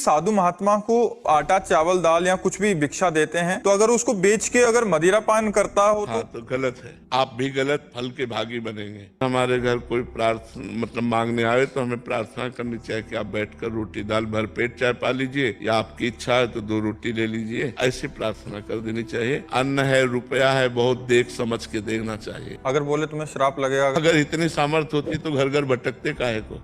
साधु महात्मा को आटा चावल दाल या कुछ भी भिक्षा देते हैं, तो अगर उसको बेच के अगर मदिरा पान करता हो हाँ, तो गलत है। आप भी गलत फल के भागी बनेंगे। हमारे घर कोई प्रार्थना मतलब मांगने आए तो हमें प्रार्थना करनी चाहिए कि आप बैठकर रोटी दाल भर पेट चाय पा लीजिए, या आपकी इच्छा है तो 2 रोटी ले लीजिए, ऐसी प्रार्थना कर देनी चाहिए। अन्न है, रुपया है, बहुत देख समझ के देना चाहिए। अगर बोले तुम्हें श्राप लगेगा, अगर इतनी सामर्थ्य होती तो घर घर भटकते काहे को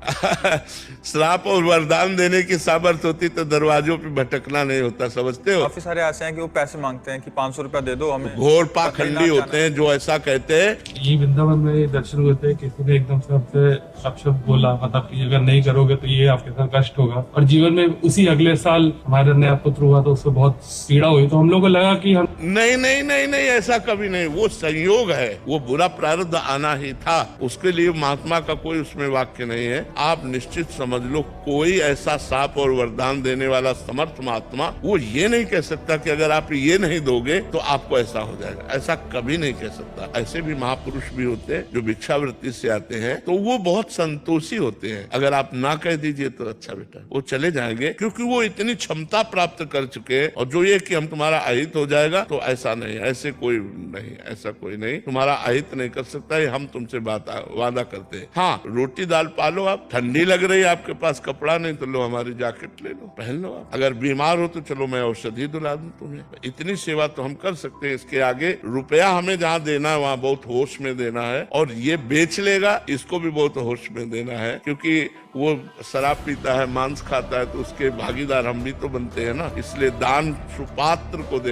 श्राप और वरदान देने की सामर्थ्य होती तो दरवाजों पे भटकना नहीं होता, समझते हो। काफी सारे ऐसे हैं कि वो पैसे मांगते हैं कि 500 रुपया दे दो हमें। घोर पाखंडी होते हैं जो ऐसा कहते हैं। ये वृंदावन में दर्शन हुए थे, किसी ने एकदम से आपसे अपशब्द बोला, मतलब कि अगर नहीं करोगे तो ये आपके साथ कष्ट होगा। और जीवन में उसी अगले साल हमारे नया पुत्र हुआ तो उससे बहुत पीड़ा हुई, तो हम लोगों को लगा कि हम नहीं नहीं नहीं नहीं, ऐसा कभी नहीं। वो संयोग है, वो बुरा प्रारब्ध आना ही था, उसके लिए महात्मा का कोई उसमें वाक्य नहीं है। आप निश्चित समझ लो, कोई ऐसा साप और वरदान देने वाला समर्थ महात्मा वो ये नहीं कह सकता कि अगर आप ये नहीं दोगे तो आपको ऐसा हो जाएगा, ऐसा कभी नहीं कह सकता। ऐसे भी महापुरुष भी होते हैं जो भिक्षावृत्ति से आते हैं, तो वो बहुत संतोषी होते हैं। अगर आप ना कह दीजिए तो अच्छा बेटा, वो चले जाएंगे, क्योंकि वो इतनी क्षमता प्राप्त कर चुके हैं। और जो ये कि हम तुम्हारा अहित हो जाएगा, तो ऐसा नहीं, ऐसे कोई नहीं, ऐसा कोई नहीं तुम्हारा अहित नहीं कर सकता है। हम तुमसे वादा करते हैं। हाँ, रोटी दाल पालो। आप ठंडी लग रही है, आपके पास कपड़ा नहीं, तो लो हमारी जैकेट ले लो, पहन लो। आप अगर बीमार हो तो चलो मैं औषधि दिला दूं तुम्हें। इतनी सेवा तो हम कर सकते हैं। इसके आगे रुपया हमें जहाँ देना है वहाँ बहुत होश में देना है। और ये बेच लेगा, इसको भी बहुत होश में देना है, क्योंकि वो शराब पीता है, मांस खाता है, तो उसके भागीदार हम भी तो बनते हैं ना। इसलिए दान सुपात्र को दे।